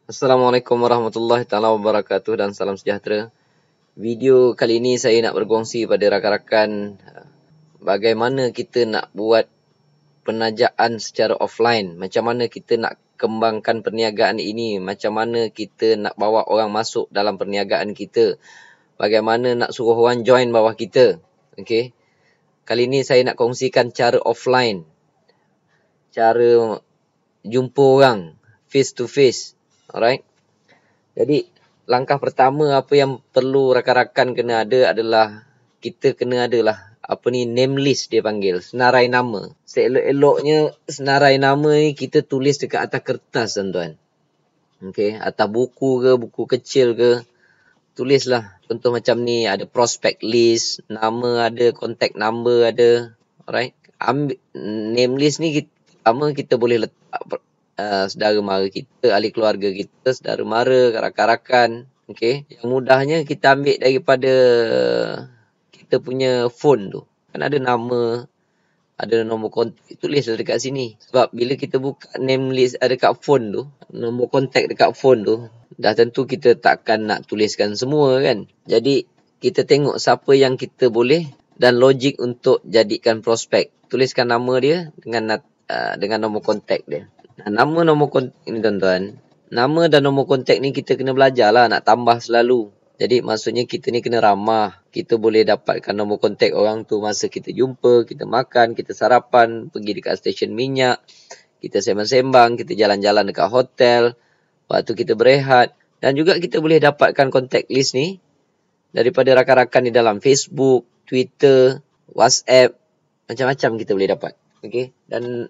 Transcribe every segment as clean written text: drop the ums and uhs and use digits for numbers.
Assalamualaikum warahmatullahi taala wabarakatuh dan salam sejahtera. Video kali ini saya nak berkongsi pada rakan-rakan bagaimana kita nak buat penajaan secara offline. Macam mana kita nak kembangkan perniagaan ini, macam mana kita nak bawa orang masuk dalam perniagaan kita. Bagaimana nak suruh orang join bawah kita. Okey. Kali ini saya nak kongsikan cara offline. Cara jumpa orang face to face. Alright. Jadi langkah pertama apa yang perlu rakan-rakan kena ada adalah kita kena adalah name list dia panggil, senarai nama. Seelok-eloknya senarai nama ni kita tulis dekat atas kertas tuan-tuan. Okey, atas buku ke, buku kecil ke, tulislah. Contoh macam ni ada prospect list, nama ada, contact number ada. Alright. Name list ni kita boleh letak saudara mara kita, ahli keluarga kita, saudara mara, rakan-rakan. Okey. Yang mudahnya kita ambil daripada kita punya phone tu. Kan ada nama, ada nombor kontak, tulislah dekat sini. Sebab bila kita buka name list ada dekat phone tu, nombor kontak dekat phone tu, dah tentu kita takkan nak tuliskan semua kan. Jadi kita tengok siapa yang kita boleh dan logik untuk jadikan prospek. Tuliskan nama dia dengan nombor kontak dia. Nama nombor kontak ni tuan-tuan, nama dan nombor kontak ni kita kena belajar lah nak tambah selalu. Jadi maksudnya kita ni kena ramah. Kita boleh dapatkan nombor kontak orang tu masa kita jumpa, kita makan, kita sarapan, pergi dekat stesen minyak, kita sembang-sembang, kita jalan-jalan dekat hotel, waktu kita berehat. Dan juga kita boleh dapatkan kontak list ni daripada rakan-rakan di dalam Facebook, Twitter, WhatsApp, macam-macam kita boleh dapat. Okey. Dan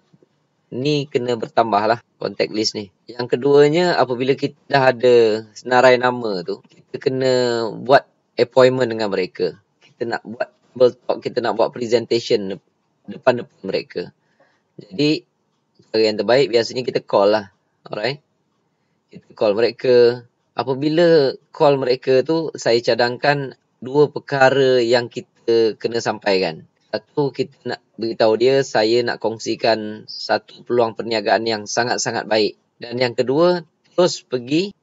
ni kena bertambah lah contact list ni. Yang keduanya, apabila kita dah ada senarai nama tu, kita kena buat appointment dengan mereka. Kita nak buat table talk, kita nak buat presentation depan mereka. Jadi cara yang terbaik biasanya kita call lah. Alright. Kita call mereka. Apabila call mereka tu, saya cadangkan dua perkara yang kita kena sampaikan. Satu, kita nak beritahu dia saya nak kongsikan satu peluang perniagaan yang sangat-sangat baik. Dan yang kedua, terus pergi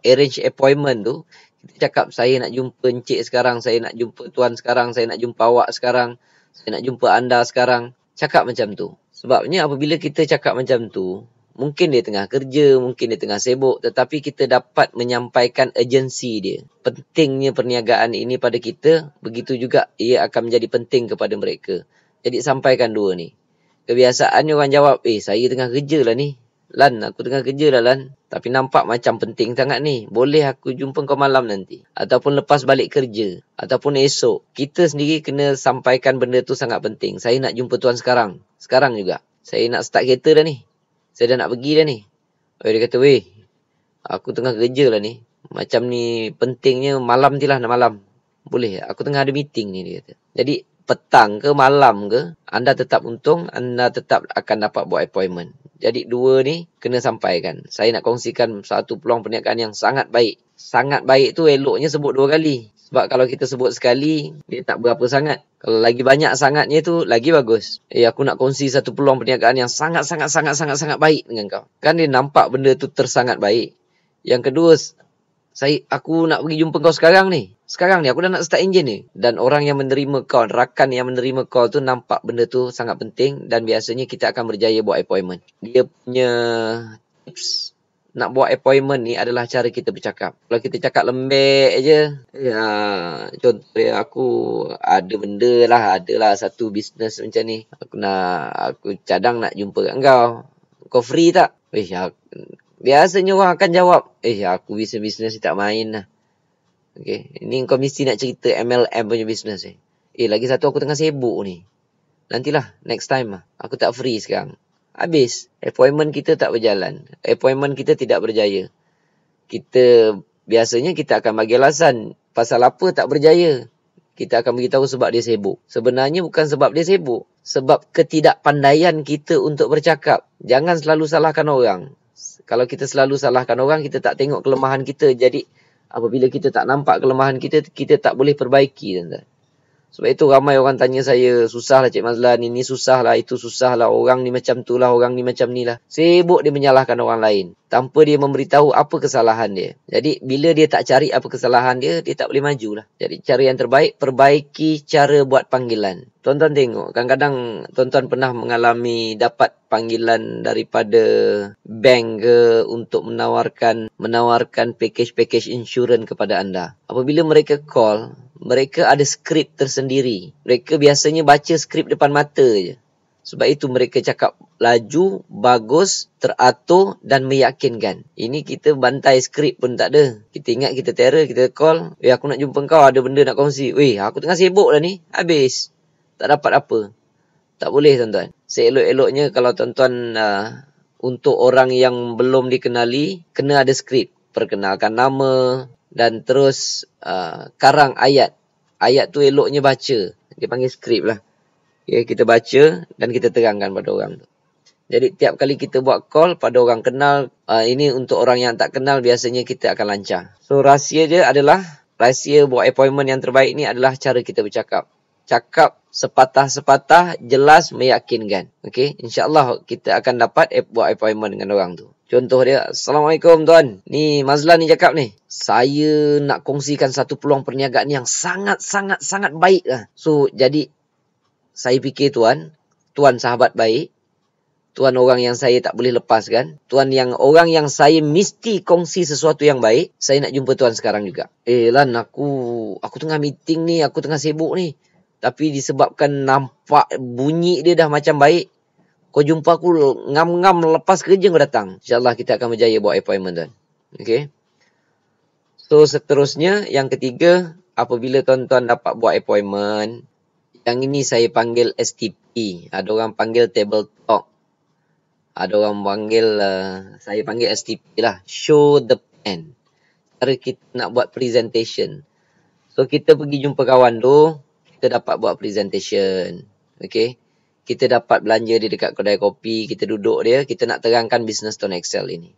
arrange appointment tu. Kita cakap saya nak jumpa encik sekarang, saya nak jumpa tuan sekarang, saya nak jumpa awak sekarang, saya nak jumpa anda sekarang. Cakap macam tu. Sebabnya apabila kita cakap macam tu, mungkin dia tengah kerja, mungkin dia tengah sibuk, tetapi kita dapat menyampaikan urgensi dia. Pentingnya perniagaan ini pada kita, begitu juga ia akan menjadi penting kepada mereka. Jadi sampaikan dua ni. Kebiasaannya orang jawab, saya tengah kerja lah ni. Lan, aku tengah kerja lah Lan. Tapi nampak macam penting sangat ni. Boleh aku jumpa kau malam nanti. Ataupun lepas balik kerja. Ataupun esok. Kita sendiri kena sampaikan benda tu sangat penting. Saya nak jumpa tuan sekarang. Sekarang juga. Saya nak start kereta dah ni. Saya dah nak pergi dah ni. Dia kata, aku tengah kerja lah ni. Macam ni pentingnya malam je lah, malam. Boleh, aku tengah ada meeting ni, dia kata. Jadi, petang ke malam ke, anda tetap untung, anda tetap akan dapat buat appointment. Jadi, dua ni kena sampaikan. Saya nak kongsikan satu peluang perniagaan yang sangat baik. Sangat baik tu eloknya sebut dua kali. Sebab kalau kita sebut sekali, dia tak berapa sangat. Kalau lagi banyak sangatnya tu, lagi bagus. Aku nak kongsi satu peluang perniagaan yang sangat-sangat baik dengan kau. Kan dia nampak benda tu tersangat baik. Yang kedua, aku nak pergi jumpa kau sekarang ni. Sekarang ni, aku dah nak start enjin ni. Dan orang yang menerima call, rakan yang menerima call tu nampak benda tu sangat penting. Dan biasanya kita akan berjaya buat appointment. Dia punya tips nak buat appointment ni adalah cara kita bercakap. Kalau kita cakap lembek je, contoh dia, aku ada benda lah, adalah satu bisnes macam ni. Aku cadang nak jumpa kat kau. Kau free tak? Biasanya orang akan jawab, aku bisnes tak main lah. Okay. Ini kau mesti nak cerita MLM punya bisnes ni. Lagi satu aku tengah sibuk ni. Nantilah, next time lah. Aku tak free sekarang. Habis. Appointment kita tak berjalan. Appointment kita tidak berjaya. Biasanya kita akan bagi alasan. Pasal apa tak berjaya? Kita akan beritahu sebab dia sibuk. Sebenarnya bukan sebab dia sibuk. Sebab ketidakpandaian kita untuk bercakap. Jangan selalu salahkan orang. Kalau kita selalu salahkan orang, kita tak tengok kelemahan kita. Jadi, apabila kita tak nampak kelemahan kita, kita tak boleh perbaiki. Tuan-tuan. Sebab itu ramai orang tanya saya, susah lah Cik Mazlan, ini susah lah, itu susah lah, orang ni macam tu lah, orang ni macam ni lah. Sibuk dia menyalahkan orang lain tanpa dia memberitahu apa kesalahan dia. Jadi bila dia tak cari apa kesalahan dia, dia tak boleh maju lah. Jadi cara yang terbaik, perbaiki cara buat panggilan. Tuan-tuan tengok, kadang-kadang tuan-tuan pernah mengalami dapat panggilan daripada bank ke untuk menawarkan package insurans kepada anda. Apabila mereka call, mereka ada skrip tersendiri. Mereka biasanya baca skrip depan mata je. Sebab itu mereka cakap laju, bagus, teratur dan meyakinkan. Ini kita bantai skrip pun tak ada. Kita ingat kita terror, kita call. Aku nak jumpa kau, ada benda nak kongsi. Aku tengah sibuk lah ni. Habis. Tak dapat apa. Tak boleh tuan-tuan. Seelok-eloknya kalau tuan-tuan untuk orang yang belum dikenali, kena ada skrip. Perkenalkan nama dan terus karang ayat. Ayat tu eloknya baca. Dia panggil skrip lah. Okay, kita baca dan kita terangkan pada orang tu. Jadi tiap kali kita buat call pada orang kenal, ini untuk orang yang tak kenal biasanya kita akan lancar. So rahsia buat appointment yang terbaik ni adalah cara kita bercakap. Cakap sepatah-sepatah, jelas, meyakinkan. Okay, insyaAllah kita akan dapat buat appointment dengan orang tu. Contoh dia, Assalamualaikum tuan. Ni Mazlan ni cakap ni. Saya nak kongsikan satu peluang perniagaan yang sangat baik lah. So jadi saya fikir tuan sahabat baik. Tuan orang yang saya tak boleh lepaskan. Tuan yang orang yang saya mesti kongsi sesuatu yang baik. Saya nak jumpa tuan sekarang juga. Lan, aku tengah meeting ni, aku tengah sibuk ni. Tapi disebabkan nampak bunyi dia dah macam baik, kau jumpa aku ngam-ngam lepas kerja kau datang. InsyaAllah kita akan berjaya buat appointment tuan. Okay. So seterusnya, yang ketiga, apabila tuan-tuan dapat buat appointment, yang ini saya panggil STP. Ada orang panggil table talk. Ada orang panggil, saya panggil STP lah. Show the plan. Cara kita nak buat presentation. So kita pergi jumpa kawan tu, kita dapat buat presentation. Okay. Kita dapat belanja dia dekat kedai kopi. Kita duduk dia. Kita nak terangkan bisnes Tone Excel ini.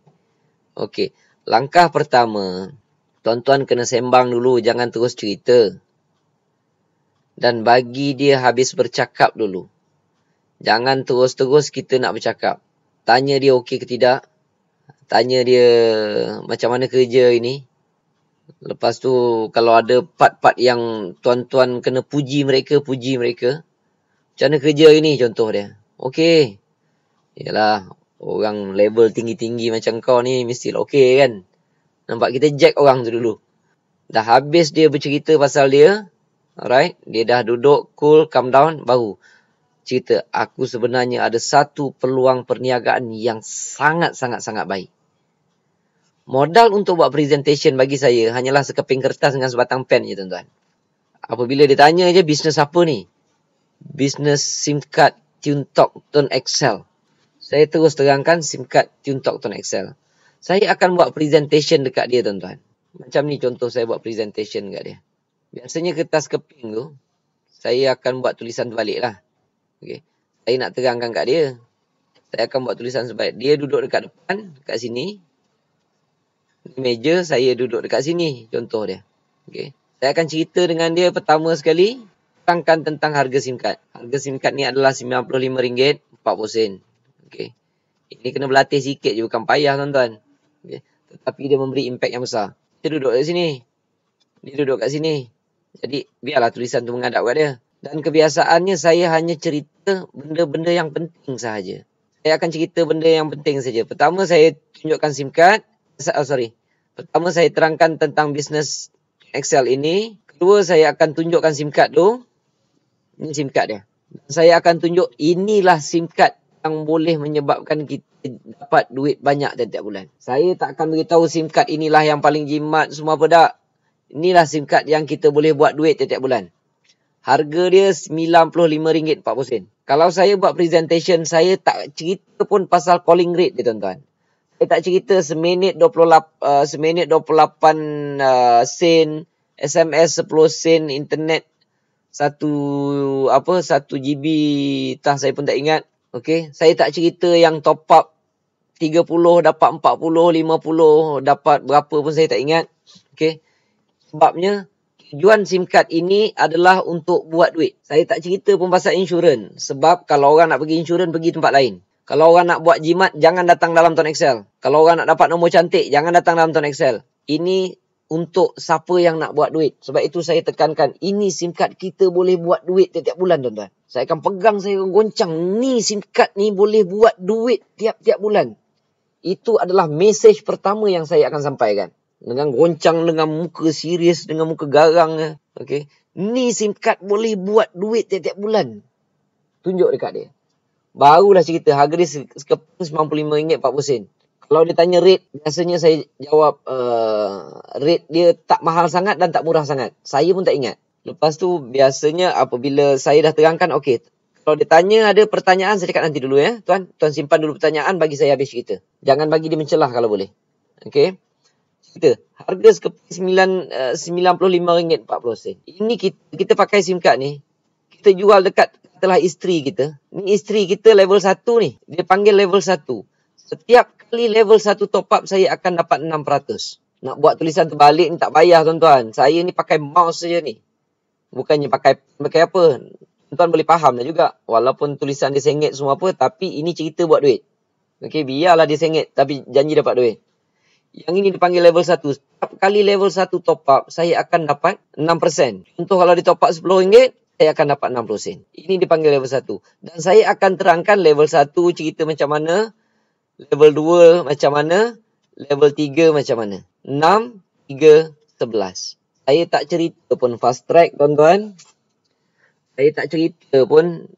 Okay. Langkah pertama, tuan-tuan kena sembang dulu. Jangan terus cerita. Dan bagi dia habis bercakap dulu. Jangan terus-terus kita nak bercakap. Tanya dia okey ke tidak. Tanya dia macam mana kerja ini. Lepas tu kalau ada part-part yang tuan-tuan kena puji mereka. Macam mana kerja ini contoh dia. Okey. Yalah, orang level tinggi-tinggi macam kau ni mestilah okey kan. Nampak, kita jack orang tu dulu. Dah habis dia bercerita pasal dia. Alright. Dia dah duduk, cool, calm down. Baru cerita, aku sebenarnya ada satu peluang perniagaan yang sangat baik. Modal untuk buat presentation bagi saya hanyalah sekeping kertas dengan sebatang pen je tuan-tuan. Apabila dia tanya je, bisnes apa ni? Bisnes SIM card TuneTalk Tone Excel. Saya terus terangkan SIM card TuneTalk Tone Excel. Saya akan buat presentation dekat dia tuan-tuan. Macam ni contoh saya buat presentation dekat dia. Biasanya kertas keping tu, saya akan buat tulisan terbalik lah. Okay. Saya nak terangkan kat dia. Saya akan buat tulisan sebalik. Dia duduk dekat depan, kat sini. Di meja, saya duduk dekat sini. Contoh dia. Okay. Saya akan cerita dengan dia pertama sekali. Terangkan tentang harga SIM card. Harga SIM card ni adalah RM95.40. Okay. Ini kena berlatih sikit je, bukan payah tuan-tuan. Okay. Tetapi dia memberi impact yang besar. Dia duduk kat sini. Dia duduk kat sini. Jadi, biarlah tulisan tu menghadap kat dia. Dan kebiasaannya saya hanya cerita benda-benda yang penting sahaja. Saya akan cerita benda yang penting saja. Pertama saya tunjukkan SIM card. Pertama saya terangkan tentang bisnes Excel ini. Kedua saya akan tunjukkan SIM card tu. Ini SIM card dia. Saya akan tunjuk inilah SIM card yang boleh menyebabkan kita dapat duit banyak tiap-tiap bulan. Saya tak akan beritahu SIM card inilah yang paling jimat semua apa tak. Inilah SIM card yang kita boleh buat duit tiap-tiap bulan. Harga dia RM95.40. Kalau saya buat presentation, saya tak cerita pun pasal calling rate dia tuan-tuan. Saya tak cerita seminit 28 sen, SMS 10 sen, internet 1 GB, saya pun tak ingat. Okey, saya tak cerita yang top up 30 dapat 40, 50 dapat berapa pun saya tak ingat. Okey. Sebabnya Tujuan SIM card ini adalah untuk buat duit. Saya tak cerita pun pasal insurans. Sebab kalau orang nak pergi insurans, pergi tempat lain. Kalau orang nak buat jimat, jangan datang dalam Tuan Excel. Kalau orang nak dapat nombor cantik, jangan datang dalam Tuan Excel. Ini untuk siapa yang nak buat duit. Sebab itu saya tekankan, ini SIM card kita boleh buat duit tiap-tiap bulan, tuan-tuan. Saya akan pegang, saya akan goncang. Ni SIM card ni boleh buat duit tiap-tiap bulan. Itu adalah mesej pertama yang saya akan sampaikan. Dengan goncang, dengan muka serius, dengan muka garang. Okay. Ni SIM card boleh buat duit tiap-tiap bulan. Tunjuk dekat dia. Barulah cerita, harga dia sekeping RM95.40. Kalau dia tanya rate, biasanya saya jawab rate dia tak mahal sangat dan tak murah sangat. Saya pun tak ingat. Lepas tu biasanya apabila saya dah terangkan, okey. Kalau dia tanya ada pertanyaan, saya cakap nanti dulu ya. Tuan simpan dulu pertanyaan bagi saya habis cerita. Jangan bagi dia mencelah kalau boleh. Okey. Cerita. Harga sekeping RM95.40. Ini kita pakai SIM card ni. Kita jual dekat telah isteri kita. Ni isteri kita level 1 ni. Dia panggil level 1. Setiap kali level 1 top up, saya akan dapat 6%. Nak buat tulisan terbalik ni tak payah, tuan-tuan. Saya ni pakai mouse saja ni. Bukannya pakai apa. Tuan-tuan boleh faham lah juga. Walaupun tulisan dia sengit semua apa, tapi ini cerita buat duit. Okey, biarlah dia sengit, tapi janji dapat duit. Yang ini dipanggil level 1. Setiap kali level 1 top up, saya akan dapat 6%. Contoh kalau dia top up RM10, saya akan dapat 60 sen. Ini dipanggil level 1. Dan saya akan terangkan level 1 cerita macam mana, level 2 macam mana, level 3 macam mana. 6, 3, 11. Saya tak cerita pun fast track, tuan-tuan. Saya tak cerita pun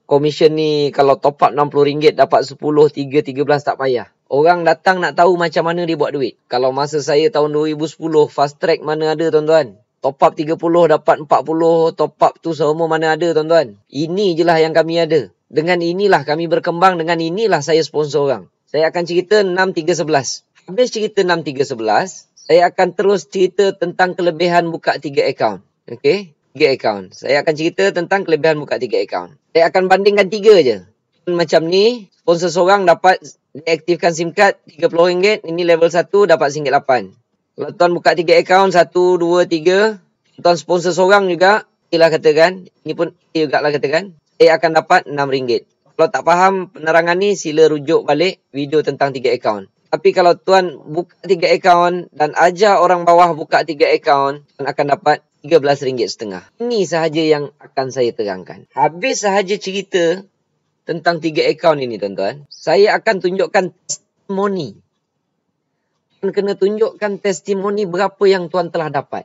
komisen ni kalau top up RM60 dapat 10, 3, 13 tak payah. Orang datang nak tahu macam mana dia buat duit. Kalau masa saya tahun 2010, fast track mana ada, tuan-tuan. Top up 30 dapat 40, top up tu semua mana ada, tuan-tuan. Ini je lah yang kami ada. Dengan inilah kami berkembang, dengan inilah saya sponsor orang. Saya akan cerita 6-3-11. Habis cerita 6-3-11, saya akan terus cerita tentang kelebihan buka 3 akaun. Okey? 3 akaun. Saya akan cerita tentang kelebihan buka 3 akaun. Saya akan bandingkan 3 je. Macam ni, sponsor seorang dapat diaktifkan SIM card RM30. Ini level 1 dapat RM8. Kalau tuan buka 3 akaun, 1, 2, 3. Tuan sponsor seorang juga, ialah katakan. Ini pun juga lah katakan. Saya akan dapat RM6. Kalau tak faham penerangan ni, sila rujuk balik video tentang 3 akaun. Tapi kalau tuan buka 3 akaun dan ajar orang bawah buka 3 akaun, tuan akan dapat RM13.50. Ini sahaja yang akan saya terangkan. Habis sahaja cerita tentang 3 akaun ini, tuan-tuan. Saya akan tunjukkan testimoni. Tuan kena tunjukkan testimoni berapa yang tuan telah dapat.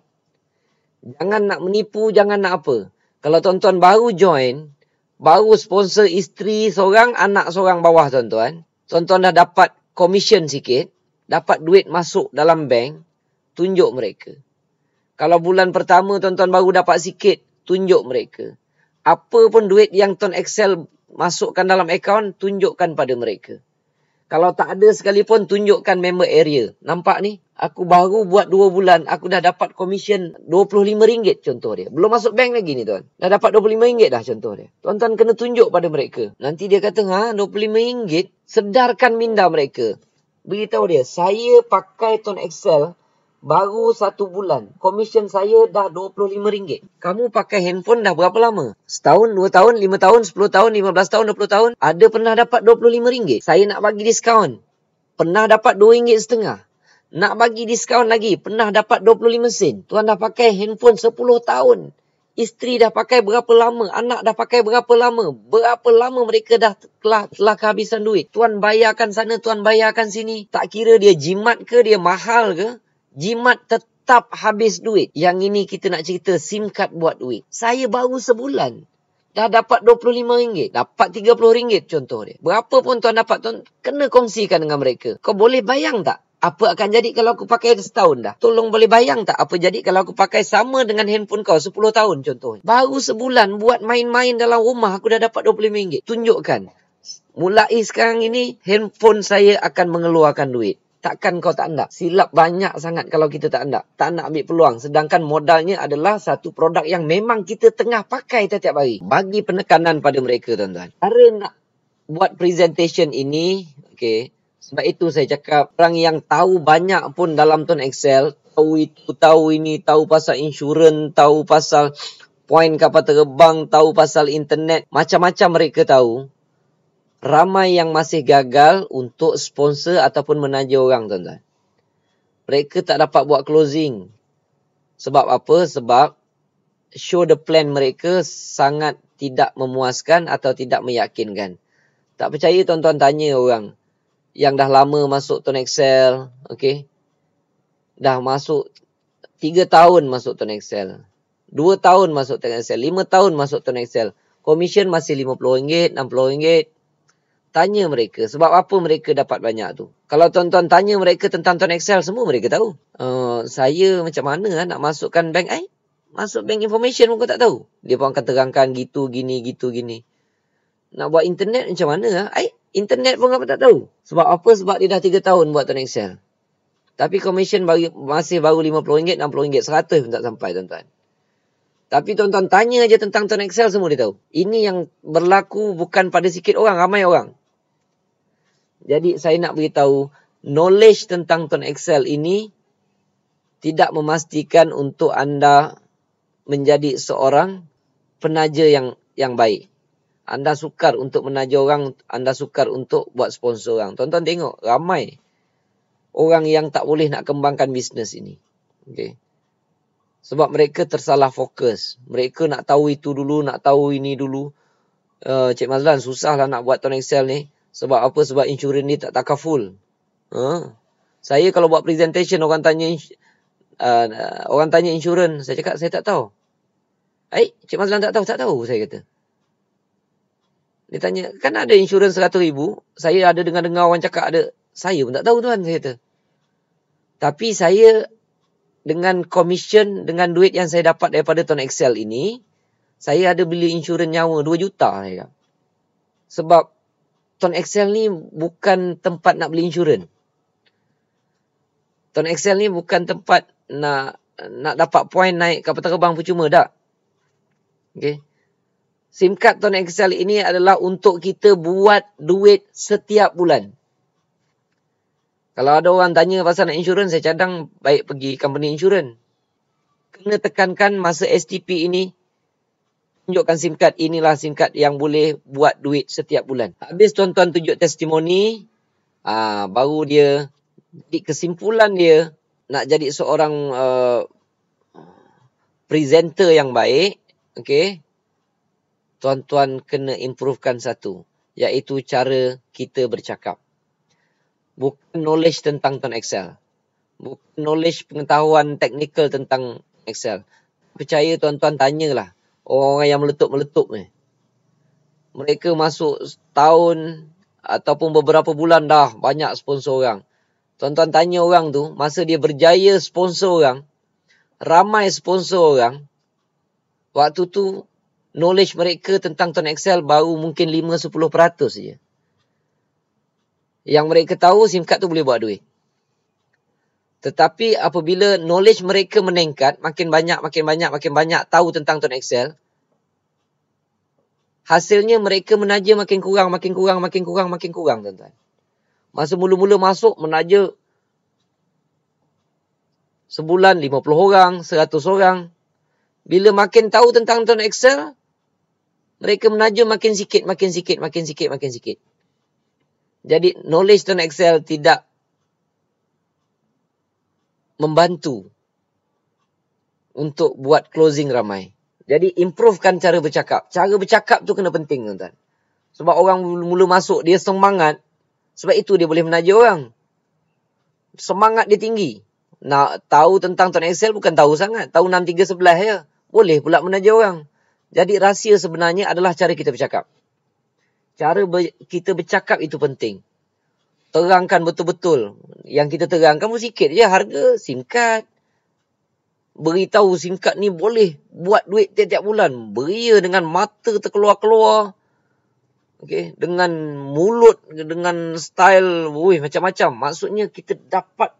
Jangan nak menipu, jangan nak apa. Kalau tuan-tuan baru join, baru sponsor isteri seorang, anak seorang bawah, tuan-tuan. Tuan-tuan dah dapat komisen sikit, dapat duit masuk dalam bank, tunjuk mereka. Kalau bulan pertama tuan-tuan baru dapat sikit, tunjuk mereka. Apa pun duit yang Tuan Excel masukkan dalam akaun, tunjukkan pada mereka. Kalau tak ada sekalipun, tunjukkan member area. Nampak ni? Aku baru buat 2 bulan, aku dah dapat komisen RM25 contoh dia. Belum masuk bank lagi ni, tuan. Dah dapat RM25 dah contoh dia. Tuan-tuan kena tunjuk pada mereka. Nanti dia kata, RM25, sedarkan minda mereka. Beritahu dia, saya pakai Tuan Excel baru 1 bulan. Komisen saya dah RM25. Kamu pakai handphone dah berapa lama? Setahun, 2 tahun, 5 tahun, 10 tahun, 15 tahun, 20 tahun. Ada pernah dapat RM25? Saya nak bagi diskaun. Pernah dapat RM2.50. Nak bagi diskaun lagi. Pernah dapat 25 sen. Tuan dah pakai handphone 10 tahun. Isteri dah pakai berapa lama? Anak dah pakai berapa lama? Berapa lama mereka dah telah kehabisan duit? Tuan bayarkan sana, tuan bayarkan sini. Tak kira dia jimat ke, dia mahal ke? Jimat tetap habis duit. Yang ini kita nak cerita SIM card buat duit. Saya baru sebulan dah dapat RM25. Dapat RM30 contoh dia. Berapa pun tuan dapat, tuan kena kongsikan dengan mereka. Kau boleh bayang tak? Apa akan jadi kalau aku pakai setahun dah? Tolong boleh bayang tak? Apa jadi kalau aku pakai sama dengan handphone kau 10 tahun contohnya? Baru sebulan buat main-main dalam rumah aku dah dapat RM25. Tunjukkan. Mulai sekarang ini handphone saya akan mengeluarkan duit. Takkan kau tak nak? Silap banyak sangat kalau kita tak nak. Tak nak ambil peluang. Sedangkan modalnya adalah satu produk yang memang kita tengah pakai setiap hari. Bagi penekanan pada mereka, tuan-tuan. Cara nak buat presentation ini, okay, Sebab itu saya cakap, orang yang tahu banyak pun dalam Tone Excel, tahu itu, tahu ini, tahu pasal insurans, tahu pasal poin kapal terbang, tahu pasal internet, macam-macam mereka tahu. Ramai yang masih gagal untuk sponsor ataupun menaja orang, tuan-tuan. Mereka tak dapat buat closing. Sebab apa? Sebab show the plan mereka sangat tidak memuaskan atau tidak meyakinkan. Tak percaya, tuan-tuan tanya orang yang dah lama masuk Tone Excel, okey. Dah masuk 3 tahun masuk Tone Excel. 2 tahun masuk Tone Excel, 5 tahun masuk Tone Excel. Komisen masih RM50, RM60. Tanya mereka, sebab apa mereka dapat banyak tu? Kalau tuan-tuan tanya mereka tentang Tone Excel, semua mereka tahu. Saya macam mana nak masukkan bank I? Masuk bank information pun kau tak tahu. Dia pun akan terangkan gitu, gini, gitu, gini. Nak buat internet macam mana? Internet pun kau tak tahu. Sebab apa? Sebab dia dah 3 tahun buat Tone Excel. Tapi komisen masih baru RM50, RM60, RM100 pun tak sampai, tuan-tuan. Tapi tuan-tuan tanya aja tentang Tone Excel, semua dia tahu. Ini yang berlaku bukan pada sikit orang, ramai orang. Jadi saya nak beritahu, knowledge tentang Tone Excel ini tidak memastikan untuk anda menjadi seorang penaja yang baik. Anda sukar untuk menaja orang, anda sukar untuk buat sponsor orang. Tuan-tuan tengok, ramai orang yang tak boleh nak kembangkan bisnes ini. Okay. Sebab mereka tersalah fokus. Mereka nak tahu itu dulu, nak tahu ini dulu. Cik Mazlan, susahlah nak buat Tone Excel ni. Sebab apa? Sebab insurans ni tak takaful. Saya kalau buat presentation, orang tanya insurans, saya cakap saya tak tahu. Cik Mazlan tak tahu? Tak tahu, saya kata. Dia tanya, kan ada insurans RM100,000. Saya ada dengar-dengar orang cakap ada. Saya pun tak tahu, tuan, saya kata. Tapi saya dengan komisen, dengan duit yang saya dapat daripada Tone Excel ini, saya ada beli insurans nyawa 2 juta. Saya. Sebab Tone Excel ni bukan tempat nak beli insurans. Tone Excel ni bukan tempat nak dapat poin naik kapal terbang percuma, tak? Okay. SIM card Tone Excel ini adalah untuk kita buat duit setiap bulan. Kalau ada orang tanya pasal nak insurans, saya cadang baik pergi company insurans. Kena tekankan masa STP ini, tunjukkan SIM card, inilah SIM card yang boleh buat duit setiap bulan. Habis tuan-tuan tunjuk testimoni, baru dia, di kesimpulan dia, nak jadi seorang presenter yang baik, okay, tuan-tuan kena improvekan satu, iaitu cara kita bercakap. Bukan knowledge tentang Tone Excel. Bukan knowledge pengetahuan teknikal tentang Excel. Percaya tuan-tuan tanyalah orang yang meletup-meletup ni. Mereka masuk setahun ataupun beberapa bulan dah banyak sponsor orang. Tuan-tuan tanya orang tu, masa dia berjaya sponsor orang, ramai sponsor orang, waktu tu knowledge mereka tentang Tone Excel baru mungkin 5-10% saja. Yang mereka tahu SIM card tu boleh buat duit. Tetapi apabila knowledge mereka meningkat, makin banyak tahu tentang Tone Excel, hasilnya mereka menaja makin kurang, tuan-tuan. Masa mula-mula masuk, menaja sebulan 50 orang, 100 orang. Bila makin tahu tentang Tone Excel, mereka menaja makin sikit. Jadi knowledge Tone Excel tidak membantu untuk buat closing ramai. Jadi improvekan cara bercakap. Cara bercakap tu kena penting, tuan-tuan. Sebab orang mula masuk, dia semangat. Sebab itu dia boleh menaja orang. Semangat dia tinggi. Nak tahu tentang Tone Excel bukan tahu sangat. Tahu 6-3-11 je. Boleh pula menaja orang. Jadi rahsia sebenarnya adalah cara kita bercakap. Cara kita bercakap itu penting. Terangkan betul-betul. Yang kita terangkan pun sikit je. Harga SIM card. Beritahu SIM card ni boleh buat duit tiap-tiap bulan. Beria dengan mata terkeluar-keluar. Okay. Dengan mulut, dengan style, macam-macam. Maksudnya kita dapat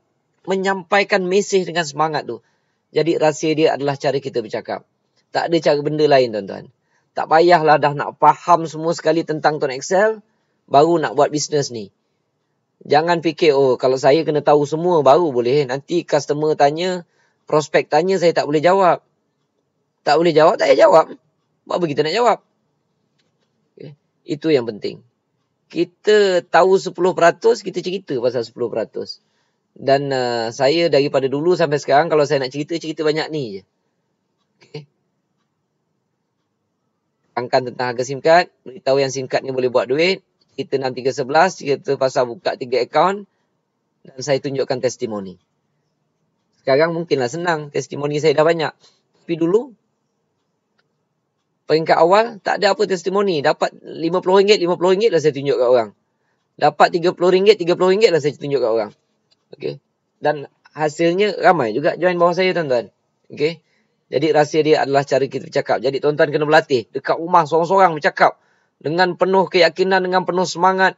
menyampaikan mesej dengan semangat tu. Jadi rahsia dia adalah cara kita bercakap. Tak ada cara benda lain, tuan-tuan. Tak payahlah dah nak faham semua sekali tentang Tone Excel, baru nak buat bisnes ni. Jangan fikir, oh kalau saya kena tahu semua baru boleh. Nanti customer tanya, prospek tanya, saya tak boleh jawab. Tak boleh jawab, tak payah jawab. Buat apa kita nak jawab? Okay. Itu yang penting. Kita tahu 10%, kita cerita pasal 10%. Dan saya daripada dulu sampai sekarang, kalau saya nak cerita banyak ni je. Okay. Angkat tentang harga SIM card, beritahu yang SIM card ni boleh buat duit. Kita 6311, cerita pasal buka 3 akaun. Dan saya tunjukkan testimoni. Sekarang mungkinlah senang, testimoni saya dah banyak. Tapi dulu, peringkat awal, tak ada apa testimoni. Dapat RM50, RM50 lah saya tunjuk kat orang. Dapat RM30, RM30 lah saya tunjuk kat orang. Okay. Dan hasilnya ramai juga join bawah saya, tuan-tuan. Okay. Jadi rahsia dia adalah cara kita bercakap. Jadi tuan-tuan kena berlatih. Dekat rumah seorang-seorang bercakap. Dengan penuh keyakinan, dengan penuh semangat.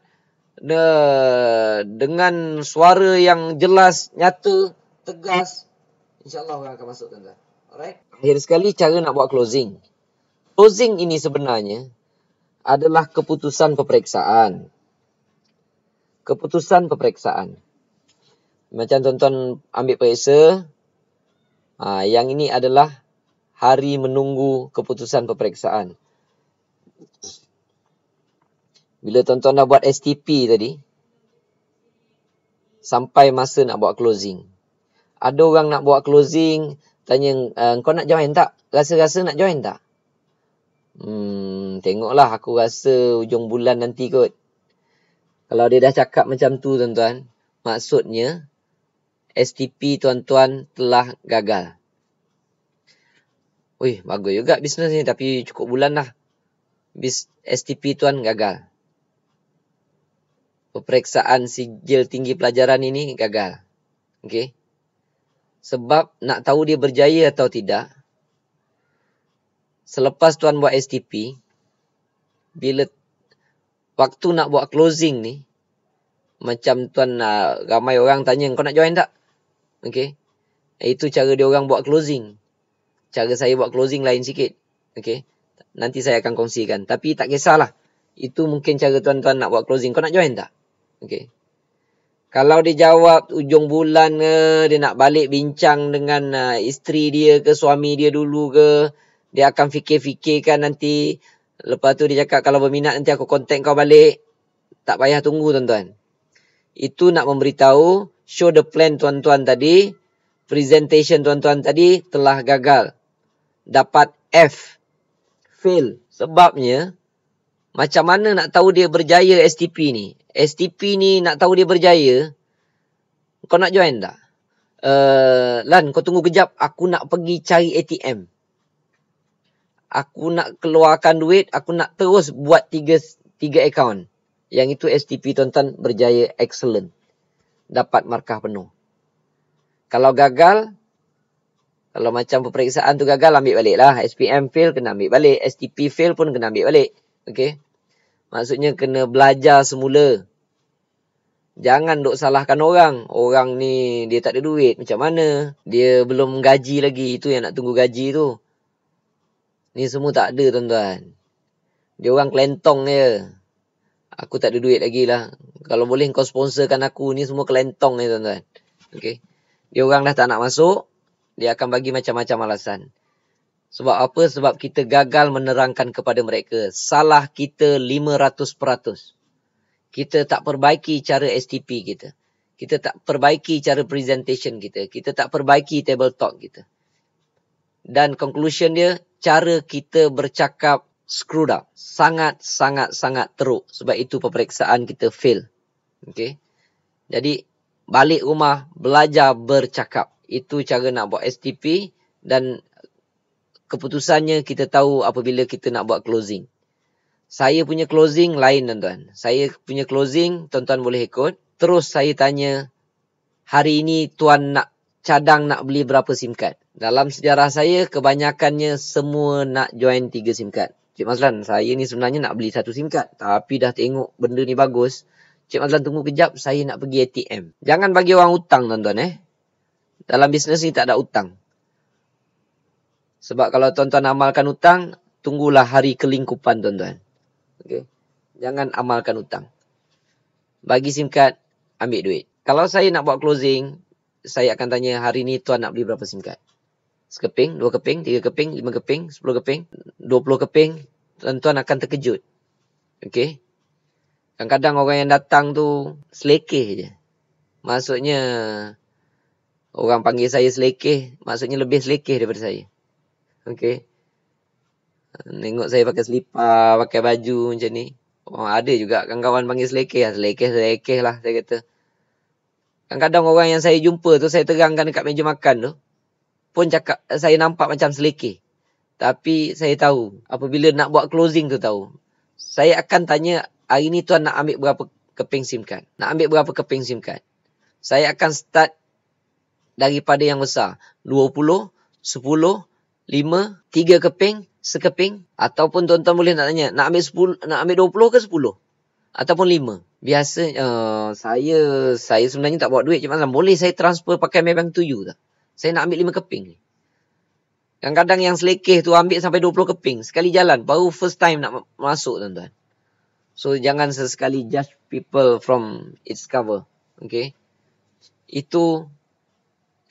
Dengan suara yang jelas, nyata, tegas. InsyaAllah orang akan masuk, tuan-tuan. Alright. Akhir sekali, cara nak buat closing. Closing ini sebenarnya adalah keputusan peperiksaan. Keputusan peperiksaan. Macam tuan-tuan ambil periksa. Yang ini adalah hari menunggu keputusan peperiksaan. Bila tuan-tuan dah buat STP tadi, sampai masa nak buat closing. Ada orang nak buat closing, tanya, kau nak join tak? Rasa-rasa nak join tak? Tengoklah, aku rasa ujung bulan nanti kot. Kalau dia dah cakap macam tu, tuan-tuan, maksudnya STP tuan-tuan telah gagal. Wih, bagus juga bisnes ni, tapi cukup bulan lah. STP tuan gagal. Peperiksaan sijil tinggi pelajaran ini gagal. Okey. Sebab nak tahu dia berjaya atau tidak, selepas tuan buat STP, bila waktu nak buat closing ni, macam tuan, ramai orang tanya, kau nak join tak? Okey. Itu cara dia orang buat closing. Cara saya buat closing lain sikit. Okey. Nanti saya akan kongsikan. Tapi tak kisahlah. Itu mungkin cara tuan-tuan nak buat closing. Kau nak join tak? Okey. Kalau dia jawab ujung bulan ke, dia nak balik bincang dengan isteri dia ke, suami dia dulu ke, dia akan fikir-fikirkan nanti. Lepas tu dia cakap, kalau berminat nanti aku kontak kau balik. Tak payah tunggu, tuan-tuan. Itu nak memberitahu, show the plan tuan-tuan tadi, presentation tuan-tuan tadi telah gagal. Dapat F. Fail. Sebabnya, macam mana nak tahu dia berjaya STP ni? STP ni nak tahu dia berjaya, kau nak join tak? Lan, kau tunggu kejap. Aku nak pergi cari ATM. Aku nak keluarkan duit. Aku nak terus buat 3 akaun. Yang itu STP tuan-tuan berjaya excellent. Dapat markah penuh. Kalau gagal, kalau macam peperiksaan tu gagal, ambil balik lah. SPM fail, kena ambil balik. STP fail pun kena ambil balik. Okay. Maksudnya kena belajar semula. Jangan duk salahkan orang. Orang ni dia tak ada duit. Macam mana? Dia belum gaji lagi. Itu yang nak tunggu gaji tu. Ni semua tak ada, tuan-tuan. Dia orang kelentong je. Aku tak ada duit lagi lah. Kalau boleh kau sponsorkan aku. Ni semua kelentong je, tuan-tuan. Okay. Dia orang dah tak nak masuk. Dia akan bagi macam-macam alasan. Sebab apa? Sebab kita gagal menerangkan kepada mereka. Salah kita 500%. Kita tak perbaiki cara STP kita. Kita tak perbaiki cara presentation kita. Kita tak perbaiki table talk kita. Dan conclusion dia, cara kita bercakap screwed up. Sangat teruk. Sebab itu peperiksaan kita fail. Okay. Jadi, balik rumah, belajar bercakap. Itu cara nak buat STP. Dan keputusannya kita tahu apabila kita nak buat closing. Saya punya closing lain, tuan-tuan. Saya punya closing, tuan-tuan boleh ikut. Terus saya tanya, hari ini tuan nak cadang nak beli berapa SIM card? Dalam sejarah saya, kebanyakannya semua nak join 3 SIM card. Cik Mazlan, saya ni sebenarnya nak beli 1 SIM card. Tapi dah tengok benda ni bagus. Cik Mazlan tunggu kejap, saya nak pergi ATM. Jangan bagi orang hutang, tuan-tuan. Dalam bisnes ni tak ada hutang. Sebab kalau tuan-tuan amalkan hutang, tunggulah hari kelingkupan, tuan-tuan. Okay. Jangan amalkan hutang. Bagi SIM card, ambil duit. Kalau saya nak buat closing, saya akan tanya, hari ni tuan nak beli berapa SIM card? Sekeping, 2 keping, 3 keping, 5 keping, 10 keping, 20 keping. Tuan-tuan akan terkejut. Okey. Kadang-kadang orang yang datang tu selekeh je. Maksudnya, orang panggil saya selekeh, maksudnya lebih selekeh daripada saya. Okey. Tengok saya pakai selipar, pakai baju macam ni. Oh, ada juga kawan-kawan panggil selekeh lah. Selekeh lah saya kata. Kadang-kadang orang yang saya jumpa tu, saya terangkan dekat meja makan tu, pun cakap, saya nampak macam selekeh. Tapi saya tahu, apabila nak buat closing tu tahu. Saya akan tanya, hari ni tuan nak ambil berapa keping SIM card? Nak ambil berapa keping SIM card? Saya akan start daripada yang besar. 20, 10, 5, 3 keping, sekeping. Ataupun tuan-tuan boleh nak tanya, nak ambil 20 ke 10? Ataupun 5. Biasa, saya sebenarnya tak bawa duit. Cuma boleh saya transfer pakai Maybank to you tak? Saya nak ambil 5 keping ni. Kadang-kadang yang selekeh tu ambil sampai 20 keping. Sekali jalan. Baru first time nak masuk tuan-tuan. So, jangan sesekali judge people from its cover. Okay. Itu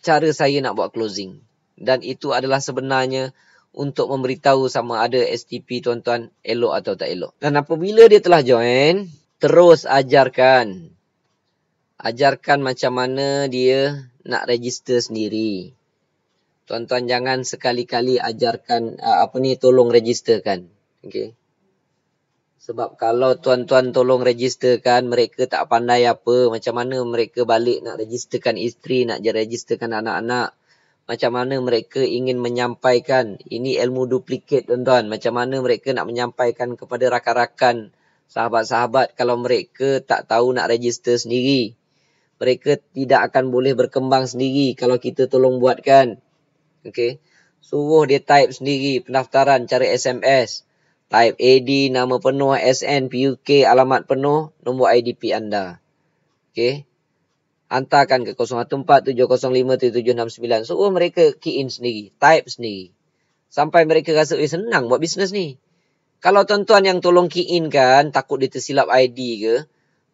cara saya nak buat closing. Dan itu adalah sebenarnya untuk memberitahu sama ada STP tuan-tuan elok atau tak elok. Dan apabila dia telah join, terus ajarkan. Ajarkan macam mana dia nak register sendiri. Tuan-tuan jangan sekali-kali ajarkan tolong registerkan. Okey. Sebab kalau tuan-tuan tolong registerkan, mereka tak pandai apa, macam mana mereka balik nak registerkan isteri, nak registerkan anak-anak. Macam mana mereka ingin menyampaikan, ini ilmu duplikat tuan-tuan. Macam mana mereka nak menyampaikan kepada rakan-rakan, sahabat-sahabat kalau mereka tak tahu nak register sendiri. Mereka tidak akan boleh berkembang sendiri kalau kita tolong buatkan. Okay. Suruh dia type sendiri pendaftaran cara SMS. Type AD, nama penuh, SN, PUK, alamat penuh, nombor IDP anda. Okay. Hantarkan ke 014-705-7769. Suruh mereka key in sendiri. Type sendiri. Sampai mereka rasa, senang buat bisnes ni. Kalau tuan-tuan yang tolong key in kan, takut dia tersilap ID ke.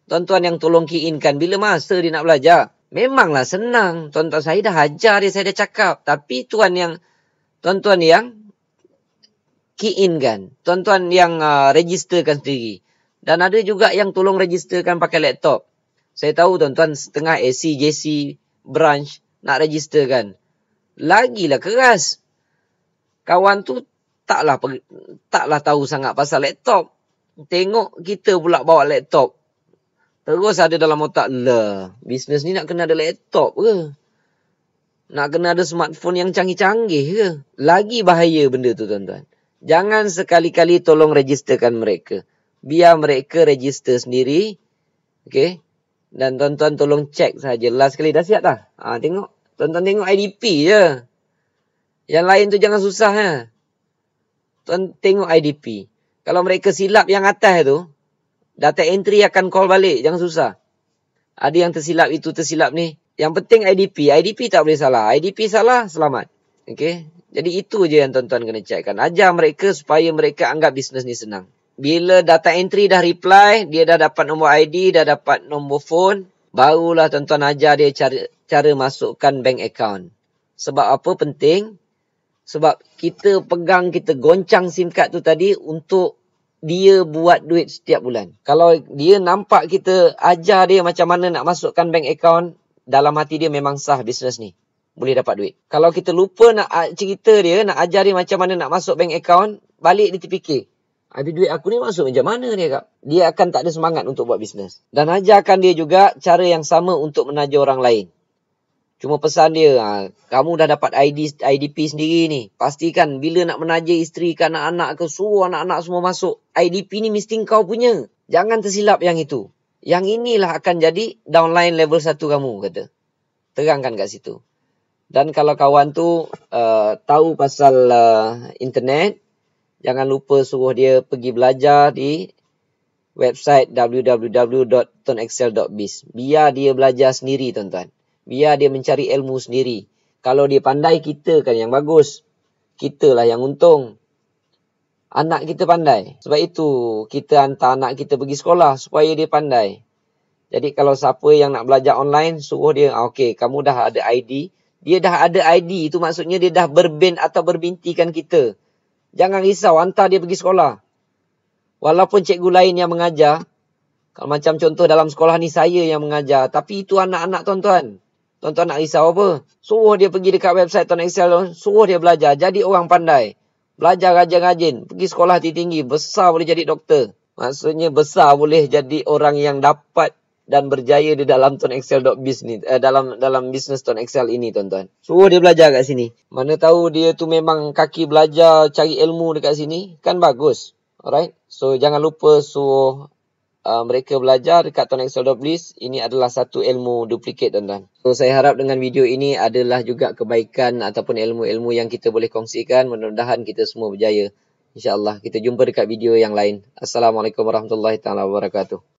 Tuan-tuan yang tolong key in kan, bila masa dia nak belajar? Memanglah senang. Tuan-tuan saya dah ajar dia, saya dah cakap. Tapi tuan-tuan yang key in kan. Tuan-tuan yang registerkan sendiri. Dan ada juga yang tolong registerkan pakai laptop. Saya tahu tuan-tuan setengah AC, JC, branch nak registerkan. Lagilah keras. Kawan tu taklah tahu sangat pasal laptop. Tengok kita pula bawa laptop. Terus ada dalam otak, bisnes ni nak kena ada laptop ke? Nak kena ada smartphone yang canggih-canggih ke? Lagi bahaya benda tu tuan-tuan. Jangan sekali-kali tolong registerkan mereka. Biar mereka register sendiri. Okay. Dan tuan-tuan tolong cek saja. Last sekali dah siap dah? Tengok. Tuan-tuan tengok IDP je. Yang lain tu jangan susah ya. Tuan tengok IDP. Kalau mereka silap yang atas tu, data entry akan call balik. Jangan susah. Ada yang tersilap itu, tersilap ni. Yang penting IDP. IDP tak boleh salah. IDP salah, selamat. Okay. Jadi itu je yang tuan-tuan kena cekkan. Ajar mereka supaya mereka anggap bisnes ni senang. Bila data entry dah reply, dia dah dapat nombor ID, dah dapat nombor phone. Barulah tuan-tuan ajar dia cara masukkan bank account. Sebab apa penting? Sebab kita pegang, kita goncang SIM card tu tadi untuk dia buat duit setiap bulan. Kalau dia nampak kita ajar dia macam mana nak masukkan bank account, dalam hati dia memang sah bisnes ni. Boleh dapat duit. Kalau kita lupa nak cerita dia, nak ajar dia macam mana nak masuk bank account, balik dia terfikir. Habis duit aku ni masuk macam mana dia kak? Dia akan tak ada semangat untuk buat bisnes. Dan ajarkan dia juga cara yang sama untuk menaja orang lain. Cuma pesan dia, kamu dah dapat IDP sendiri ni. Pastikan bila nak menaja isteri ke anak-anak ke, suruh anak-anak semua masuk. IDP ni mesti kau punya. Jangan tersilap yang itu. Yang inilah akan jadi downline level 1 kamu, kata. Terangkan kat situ. Dan kalau kawan tu tahu pasal internet, jangan lupa suruh dia pergi belajar di website www.tonexcel.biz. Biar dia belajar sendiri tuan-tuan. Biar dia mencari ilmu sendiri. Kalau dia pandai, kita kan yang bagus. Kita lah yang untung. Anak kita pandai. Sebab itu kita hantar anak kita pergi sekolah supaya dia pandai. Jadi kalau siapa yang nak belajar online, suruh dia, okey, kamu dah ada ID. Dia dah ada ID, itu maksudnya dia dah berbin atau berbintikan kita. Jangan risau, hantar dia pergi sekolah. Walaupun cikgu lain yang mengajar, kalau macam contoh dalam sekolah ni saya yang mengajar, tapi itu anak-anak tuan-tuan. Tuan-tuan nak risau apa? Suruh dia pergi dekat website Tuan Excel, suruh dia belajar, jadi orang pandai. Belajar rajin-rajin, pergi sekolah tinggi-tinggi, besar boleh jadi doktor. Maksudnya besar boleh jadi orang yang dapat dan berjaya di dalam tuanexcel.biz ni, dalam bisnes Tuan Excel ini, tuan-tuan. Suruh dia belajar kat sini. Mana tahu dia tu memang kaki belajar cari ilmu dekat sini, kan bagus. Alright. So jangan lupa suruh mereka belajar dekat tuanexcel.biz. Ini adalah satu ilmu duplikat, tuan-tuan. So saya harap dengan video ini adalah juga kebaikan ataupun ilmu-ilmu yang kita boleh kongsikan. Mudah-mudahan kita semua berjaya. InsyaAllah kita jumpa dekat video yang lain. Assalamualaikum warahmatullahi wabarakatuh.